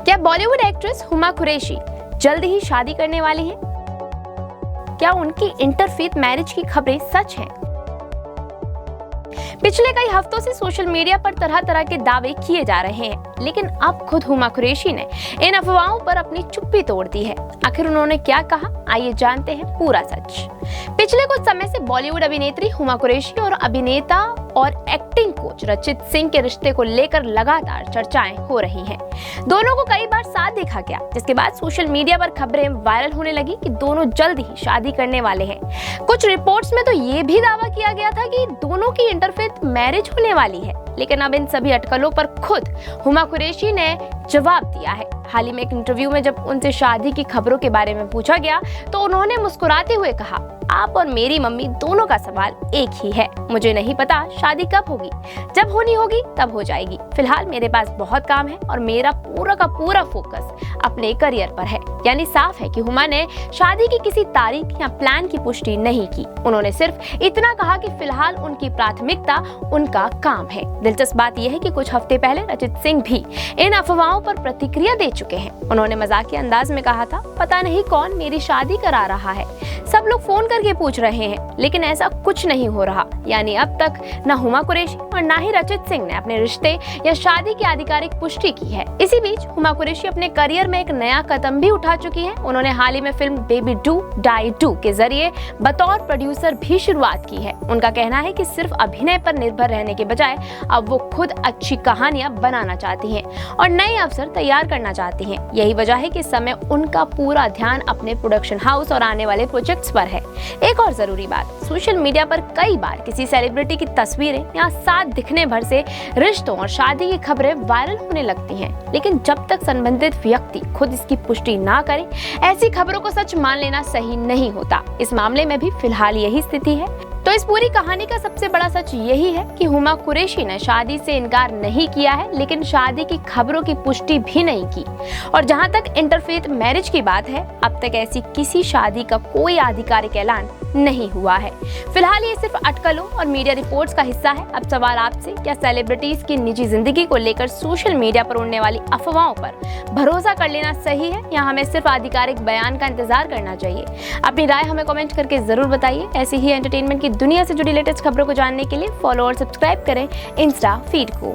क्या बॉलीवुड एक्ट्रेस हुमा कुरैशी जल्द ही शादी करने वाली हैं? क्या उनकी इंटरफेथ मैरिज की खबरें सच हैं? पिछले कई हफ्तों से सोशल मीडिया पर तरह तरह के दावे किए जा रहे हैं, लेकिन अब खुद हुमा कुरैशी ने इन अफवाहों पर अपनी चुप्पी तोड़ दी है। आखिर उन्होंने क्या कहा, आइए जानते हैं पूरा सच। पिछले कुछ समय से बॉलीवुड अभिनेत्री हुमा कुरैशी और अभिनेता और एक्टिंग कोच रचित सिंह के रिश्ते को लेकर लगातार चर्चाएं हो रही हैं। दोनों को कई बार साथ देखा गया, जिसके बाद सोशल मीडिया पर खबरें वायरल होने लगी कि दोनों जल्द ही शादी करने वाले हैं। कुछ रिपोर्ट्स में तो ये भी दावा किया गया था कि दोनों की इंटरफेथ मैरिज होने वाली है, लेकिन अब इन सभी अटकलों पर खुद हुमा कुरैशी ने जवाब दिया है। हाल ही में एक इंटरव्यू में जब उनसे शादी की खबरों के बारे में पूछा गया तो उन्होंने मुस्कुराते हुए कहा, आप और मेरी मम्मी दोनों का सवाल एक ही है, मुझे नहीं पता शादी कब होगी, जब होनी होगी तब हो जाएगी। फिलहाल मेरे पास बहुत काम है और मेरा पूरा का पूरा फोकस अपने करियर पर है। यानी साफ है कि हुमा ने शादी की किसी तारीख या प्लान की पुष्टि नहीं की। उन्होंने सिर्फ इतना कहा कि फिलहाल उनकी प्राथमिकता उनका काम है। दिलचस्प बात यह है कि कुछ हफ्ते पहले रचित सिंह भी इन अफवाहों पर प्रतिक्रिया दे चुके हैं। उन्होंने मजाकिया अंदाज में कहा था, पता नहीं कौन मेरी शादी करा रहा है, सब लोग फोन करके पूछ रहे हैं, लेकिन ऐसा कुछ नहीं हो रहा। यानी अब तक न हुमा कुरैशी और न ही रचित सिंह ने अपने रिश्ते या शादी की आधिकारिक पुष्टि की है। इसी बीच हुमा कुरैशी अपने करियर में एक नया कदम भी उठा चुकी है। उन्होंने हाल ही में फिल्म बेबी डू डाई डू के जरिए बतौर प्रोड्यूसर भी शुरुआत की है। उनका कहना है कि सिर्फ अभिनय पर निर्भर रहने के बजाय अब वो खुद अच्छी कहानियां बनाना चाहती हैं और नए अवसर तैयार करना चाहती हैं। यही वजह है कि इस समय उनका पूरा ध्यान अपने प्रोडक्शन हाउस और आने वाले प्रोजेक्ट्स पर है। एक और जरूरी बात, सोशल मीडिया पर कई बार किसी सेलिब्रिटी की तस्वीरें या साथ दिखने भर से रिश्तों और शादी की खबरें वायरल होने लगती हैं, लेकिन जब तक संबंधित व्यक्ति खुद इसकी पुष्टि ना करे, ऐसी खबरों को सच मान लेना सही नहीं होता। इस मामले में भी फिलहाल यही स्थिति है। तो इस पूरी कहानी का सबसे बड़ा सच यही है कि हुमा कुरैशी ने शादी से इनकार नहीं किया है, लेकिन शादी की खबरों की पुष्टि भी नहीं की। और जहां तक इंटरफेथ मैरिज की बात है, अब तक ऐसी किसी शादी का कोई आधिकारिक ऐलान नहीं हुआ है। फिलहाल ये सिर्फ अटकलों और मीडिया रिपोर्ट्स का हिस्सा है। अब सवाल आपसे, क्या सेलिब्रिटीज की निजी जिंदगी को लेकर सोशल मीडिया पर उड़ने वाली अफवाहों पर भरोसा कर लेना सही है या हमें सिर्फ आधिकारिक बयान का इंतजार करना चाहिए? अपनी राय हमें कमेंट करके जरूर बताइए। ऐसी ही एंटरटेनमेंट की दुनिया से जुड़ी लेटेस्ट खबरों को जानने के लिए फॉलो और सब्सक्राइब करें इंस्टा फीड को।